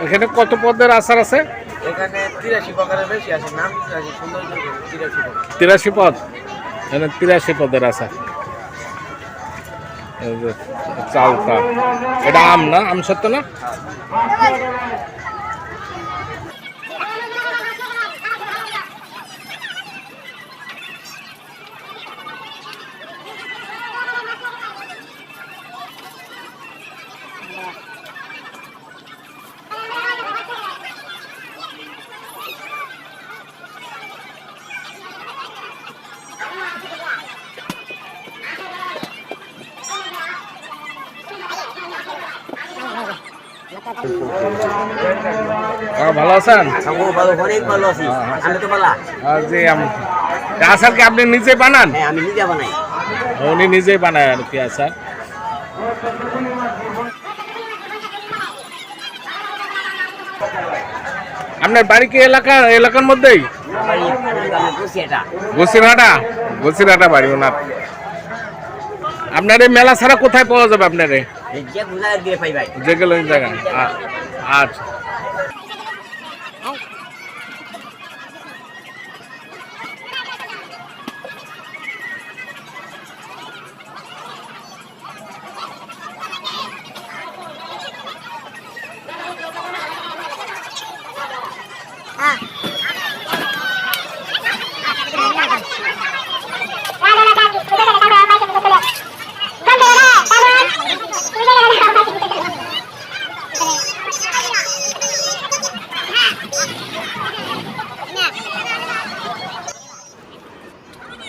এখানে কত পদের আচার আছে? এখানে 83 প্রকারের বেশি আছে, নাম আছে সুন্দর 83 পদ। 83 পদ, এখানে 83 পদের আচার। এই যে চালটা, এটা আম না, আম সত্য না? ভালো আছেন? অনেক ভালো আছি। আমি তো ভালো। জি, আচার কি আপনি নিজে বানান? হ্যাঁ, আমি নিজে বানাই। উনি নিজেই বানায় আর কি আচার। আপনার বাড়ি কি এলাকার মধ্যেই? গছিরহাটা বাড়ি ওনার। আপনার এই মেলা ছাড়া কোথায় পাওয়া যাবে আপনার? যে গেল জায়গা। আচ্ছা,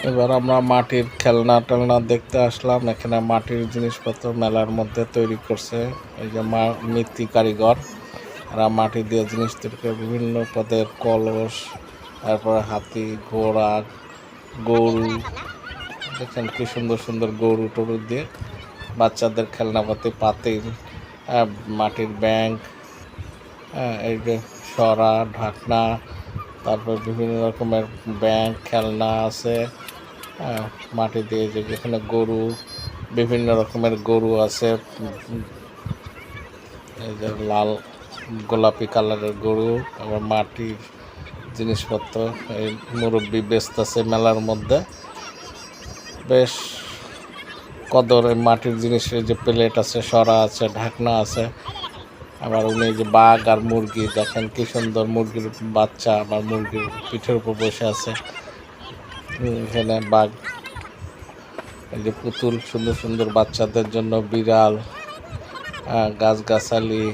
এবার আমরা মাটির খেলনা টেলনা দেখতে আসলাম। এখানে মাটির জিনিসপত্র মেলার মধ্যে তৈরি করছে এই যে মৃৎ কারিগর। এরা মাটি দিয়ে জিনিস তৈরি করে, বিভিন্ন পদের কলস, তারপরে হাতি, ঘোড়া, গরু। দেখছেন কি সুন্দর সুন্দর গরু টরু দিয়ে বাচ্চাদের খেলনাপাতি, পাতিল, মাটির ব্যাংক, এই যে সরা, ঢাকনা, তারপর বিভিন্ন রকমের ব্যাংক খেলনা আছে। মাটি দিয়ে যে যেখানে গরু, বিভিন্ন রকমের গরু আছে, এই যে লাল গোলাপি কালারের গরু। আবার মাটির জিনিসপত্র, এই মুরব্বি ব্যস্ত আছে মেলার মধ্যে। বেশ কদর মাটির জিনিসের যে প্লেট আছে, সরা আছে, ঢাকনা আছে। আবার উনি যে বাঘ আর মুরগি, দেখেন কি সুন্দর মুরগির বাচ্চা আবার মুরগির পিঠের উপর বসে আছে। এখানে বাঘ, এই যে পুতুল, সুন্দর সুন্দর বাচ্চাদের জন্য বিড়াল, গাছগাছালি,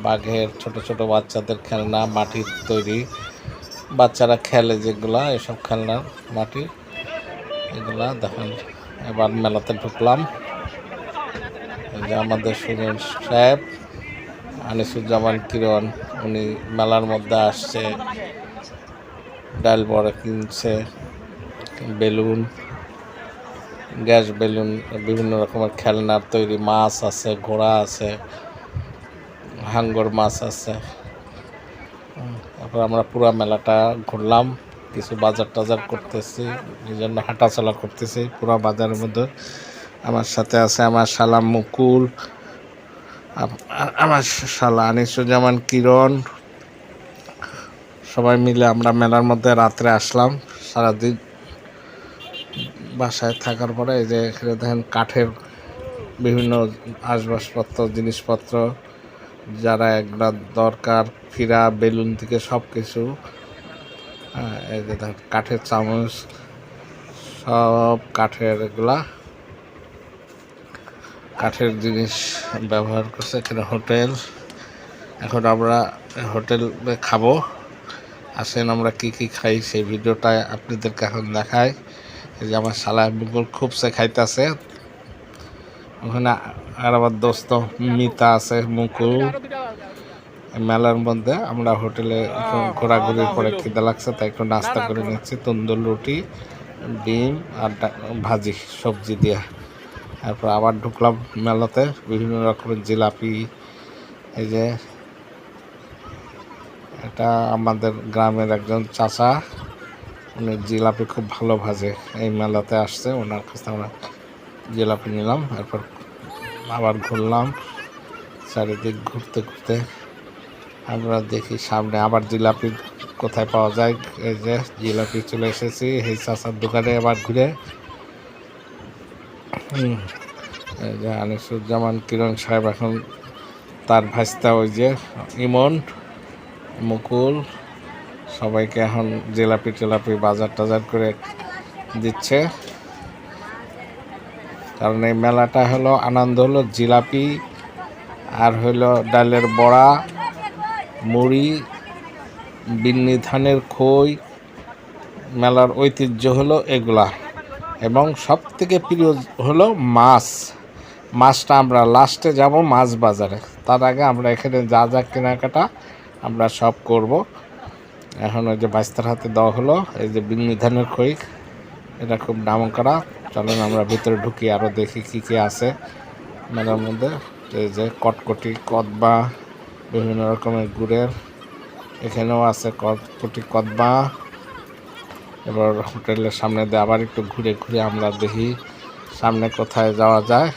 বাঘের ছোট ছোট বাচ্চাদের খেলনা, মাটির তৈরি, বাচ্চারা খেলে যেগুলা, এসব খেলনা মাটির, এগুলা দেখেন। এবার মেলাতে ঢুকলাম। এই যে আমাদের সুনীল সাহেব, আনিসুজ্জামান কিরণ, উনি মেলার মধ্যে আসছে, ডাল বড়া কিনছে, বেলুন, গ্যাস বেলুন, বিভিন্ন রকমের খেলনার তৈরি, মাছ আছে, ঘোড়া আছে, হাঙ্গর মাছ আছে। তারপর আমরা পুরা মেলাটা ঘুরলাম, কিছু বাজার টাজার করতেছি, এই জন্য হাঁটাচলা করতেছি পুরা বাজারের মধ্যে। আমার সাথে আছে আমার শালা মুকুল, আমার শালা আনিসুজ্জামান কিরণ, সবাই মিলে আমরা মেলার মধ্যে রাত্রে আসলাম। সারাদিন বাসায় থাকার পরে এই যে এখানে দেখেন কাঠের বিভিন্ন আসবাবপত্র, জিনিসপত্র, যারা এগুলা দরকার, ফিরা, বেলুন থেকে সব কিছু। এই যে দেখেন কাঠের চামচ, সব কাঠের, এগুলা কাঠের জিনিস ব্যবহার করছে। এখানে হোটেল, এখন আমরা হোটেলে খাবো। আসেন আমরা কি কি খাই সেই ভিডিওটা আপনাদেরকে এখন দেখাই। এই যে আমার শালা মুকুল খুব সে খাইতেছে, ওখানে আর আমার দোস্ত মিতা আছে, মুকুল। মেলার মধ্যে আমরা হোটেলে ঘোরাঘুরির পরে খিদে লাগছে, তাই একটু নাস্তা করে নিচ্ছি, তন্দুর রুটি, ডিম আর ভাজি সবজি দিয়ে। তারপর আবার ঢুকলাম মেলাতে, বিভিন্ন রকমের জিলাপি। এই যে এটা আমাদের গ্রামের একজন চাচা, উনি জিলাপি খুব ভালো ভাজে, এই মেলাতে আসছে, ওনার কাছে আমরা জিলাপি নিলাম। এরপর আবার ঘুরলাম, চারিদিক ঘুরতে ঘুরতে আমরা দেখি সামনে আবার জিলাপি কোথায় পাওয়া যায়। এই যে জিলাপি চলে এসেছি এই চাচার দোকানে আবার ঘুরে। এই যে আনিসুজ্জামান কিরণ সাহেব এখন তার ভাস্তা ওই যে ইমন মুকুল সবাইকে এখন জিলাপি টিলাপি বাজার টাজার করে দিচ্ছে। কারণ এই মেলাটা হলো আনন্দ হলো জিলাপি আর হলো ডালের বড়া, মুড়ি, বিন্নি ধানের খই। মেলার ঐতিহ্য হলো এগুলা এবং সব থেকে প্রিয় হলো মাছ। মাছটা আমরা লাস্টে যাব মাছ বাজারে, তার আগে আমরা এখানে যা যা কেনাকাটা আমরা সব করব। এখন ওই যে বাইস্তার হাতে দেওয়া হলো এই যে বিন্নি ধানের খই, এটা খুব নাম করা। চলেন আমরা ভিতরে ঢুকি আরও দেখি কি কি আছে মেলার মধ্যে। এই যে কটকটি কদবা বিভিন্ন রকমের গুড়ের, এখানেও আছে কটকটি কদবা। এবার হোটেলের সামনে দিয়ে আবার একটু ঘুরে ঘুরে আমরা দেখি সামনে কোথায় যাওয়া যায়।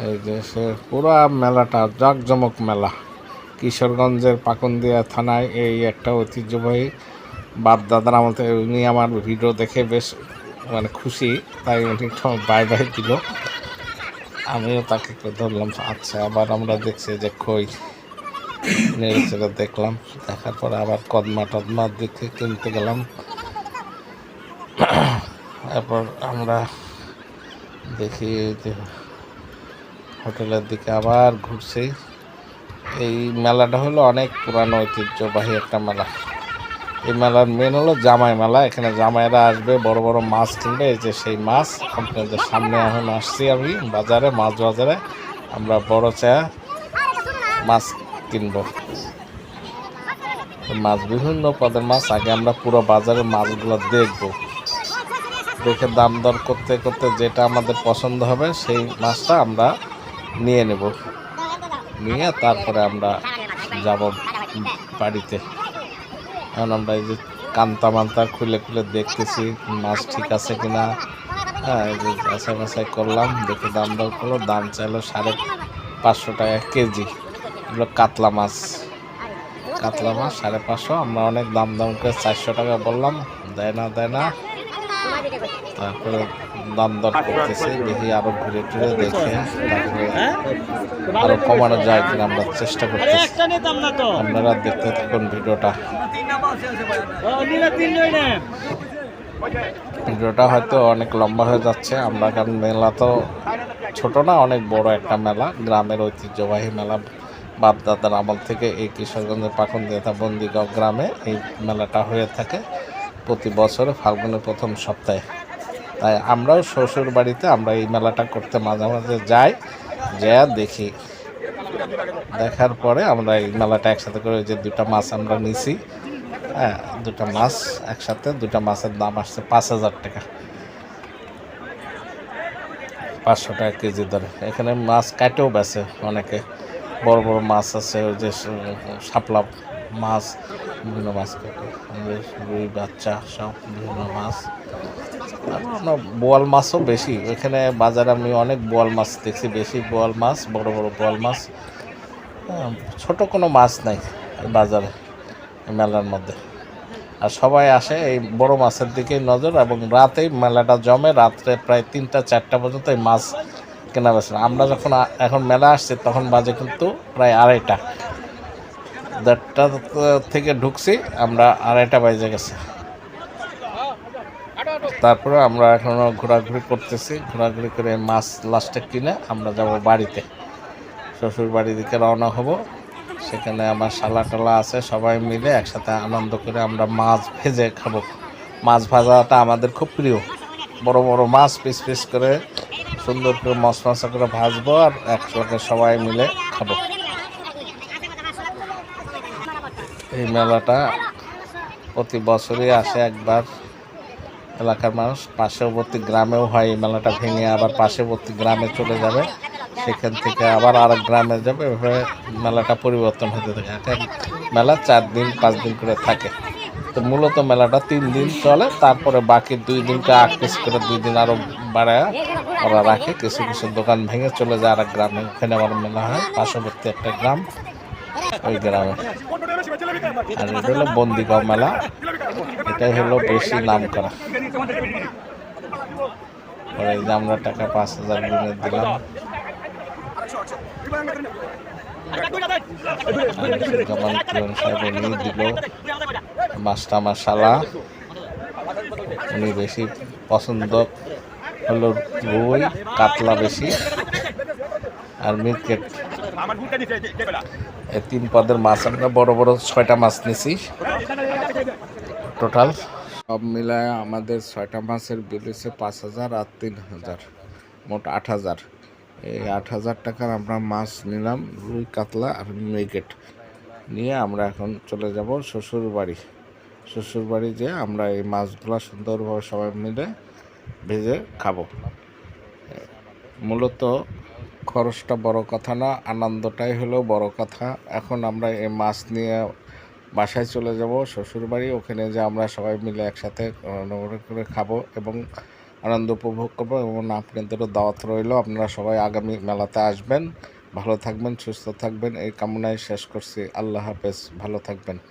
এই যে সে পুরা মেলাটা জাঁকজমক মেলা। কিশোরগঞ্জের পাকুন্দিয়া থানায় এই একটা ঐতিহ্যবাহী বাপ দাদার আমল থেকে। উনি আমার ভিডিও দেখে বেশ মানে খুশি, তাই উনি বাই বাই দিল, আমিও তাকে ধরলাম। আচ্ছা আবার আমরা দেখছি যে খই নেড়ে চেড়ে দেখলাম, দেখার পরে আবার কদমা টদমা দেখে কিনতে গেলাম। এরপর আমরা দেখি যে হোটেলের দিকে আবার ঘুরছি। এই মেলাটা হলো অনেক পুরানো ঐতিহ্যবাহী একটা মেলা। এই মেলার মেন হলো জামাই মেলা। এখানে জামাইরা আসবে, বড় বড় মাছ কিনবে। এই যে সেই মাছ আপনাদের সামনে এখন আসছি আমি বাজারে, মাছ বাজারে। আমরা বড় চায়া মাছ কিনবো, মাছ বিভিন্ন পদের মাছ। আগে আমরা পুরো বাজারের মাছগুলো দেখবো, দেখে দাম দর করতে করতে যেটা আমাদের পছন্দ হবে সেই মাছটা আমরা নিয়ে নেব, নিয়ে তারপরে আমরা যাব বাড়িতে। এখন আমরা এই যে কান্তা মান্তা খুলে খুলে দেখতেছি মাছ ঠিক আছে কিনা। হ্যাঁ, এই যে যাচাই বাছাই করলাম, দেখে দাম দর করলো। দাম চাইলো 550 টাকা কেজি। এগুলো কাতলা মাছ, কাতলা মাছ 550। আমরা অনেক দাম করে 400 টাকা বললাম, দেয় না। তারপরে দাম দর করতেছি, দেখি আরো ঘুরে টুরে দেখে তারপরে আরো কমানো যায় কিনা আমরা চেষ্টা করতেছি। আপনারা দেখতে থাকুন ভিডিওটা। ভিডিওটা হয়তো অনেক লম্বা হয়ে যাচ্ছে আমরা, কারণ মেলা তো ছোট না, অনেক বড় একটা মেলা, গ্রামের ঐতিহ্যবাহী মেলা। বাপ দাদার আমল থেকে এই কিশোরগঞ্জের পাকুন্দিয়া বন্দিগাঁও গ্রামে এই মেলাটা হয়ে থাকে প্রতি বছরে ফাল্গুনের প্রথম সপ্তাহে। তাই আমরাও শ্বশুর বাড়িতে আমরা এই মেলাটা করতে মাঝে মাঝে যাই, যা দেখি। দেখার পরে আমরা এই মেলাটা একসাথে করে যে 2টা মাছ আমরা নিছি। হ্যাঁ, 2টা মাছ একসাথে, 2টা মাছের দাম আসছে 5000 টাকা, 500 টাকা কেজি ধরে। এখানে মাছ কাটেও বেছে অনেকে, বড় বড় মাছ আছে, ওই যে শাপলা মাছ, বিভিন্ন মাছ কাটে, রুই বাচ্চা সব বিভিন্ন মাছ। বোয়াল মাছও বেশি এখানে বাজারে, আমি অনেক বোয়াল মাছ দেখছি, বেশি বোয়াল মাছ, বড় বড় বোয়াল মাছ। ছোট কোনো মাছ নাই বাজারে মেলার মধ্যে। আর সবাই আসে এই বড় মাছের দিকে নজর, এবং রাতেই মেলাটা জমে। রাত্রে প্রায় 3টা-4টা পর্যন্ত এই মাছ কেনা বেচা। আমরা যখন এখন মেলা আসছি তখন বাজে কিন্তু প্রায় 2:30, 1:30 থেকে ঢুকছি আমরা, 2:30 বাজে গেছে। তারপরে আমরা এখনও ঘোরাঘুরি করতেছি, ঘোরাঘুরি করে মাছ লাস্টে কিনে আমরা যাব বাড়িতে, শ্বশুর বাড়ির দিকে রওনা হব। সেখানে আমার শালা টালা আছে, সবাই মিলে একসাথে আনন্দ করে আমরা মাছ ভেজে খাবো। মাছ ভাজাটা আমাদের খুব প্রিয়। বড় বড় মাছ পিস পিস করে সুন্দর করে মশমশা করে ভাজবো আর একসাথে সবাই মিলে খাবো। এই মেলাটা প্রতি বছরই আসে একবার এলাকার মানুষ। পার্শ্ববর্তী গ্রামেও হয় এই মেলাটা, ভেঙে আবার পার্শ্ববর্তী গ্রামে চলে যাবে, সেখান থেকে আবার আরেক গ্রামে যাবে। এভাবে মেলাটা পরিবর্তন হতে থাকে। এক মেলা 4 দিন 5 দিন করে থাকে। তো মূলত মেলাটা 3 দিন চলে, তারপরে বাকি 2 দিনটা আকিস করে 2 দিন আরো বাড়ায় ওরা রাখে। কিছু কিছু দোকান ভেঙে চলে যায় আর গ্রামে, ওখানে আবার মেলা হয় পার্শ্ববর্তী একটা গ্রাম, ওই গ্রামে। আর এটা হলো বন্দিগাঁও মেলা, এটাই হলো বেশি নাম করা। পরে এই যে আমরা টাকা 5,000 গুনে দিলাম। জামান কিরণ সাহেব উনি দিল মাছটা, মাশাআল্লাহ উনি বেশি পছন্দ হলো রুই কাতলা বেশি আর মিরকেট, এই 3 পদের মাছ। আমরা বড় বড় 6টা মাছ নিছি টোটাল, সব মিলায় আমাদের 6টা মাছের বিল হচ্ছে 5,000 আর 3,000, মোট 8,000। এই 8,000 টাকার আমরা মাছ নিলাম, রুই কাতলা আর মিরকেট নিয়ে আমরা এখন চলে যাব শ্বশুর বাড়ি। শ্বশুর বাড়ি যেয়ে আমরা এই মাছগুলো সুন্দরভাবে সবাই মিলে ভেজে খাবো। মূলত খরচটা বড় কথা না, আনন্দটাই হলো বড় কথা। এখন আমরা এই মাছ নিয়ে বাসায় চলে যাব শ্বশুর বাড়ি, ওখানে যে আমরা সবাই মিলে একসাথে করে খাবো এবং আনন্দ উপভোগ করবো। এবং আপনাদেরও দাওয়াত রইল, আপনারা সবাই আগামী মেলাতে আসবেন। ভালো থাকবেন, সুস্থ থাকবেন এই কামনায় শেষ করছি। আল্লাহ হাফেজ, ভালো থাকবেন।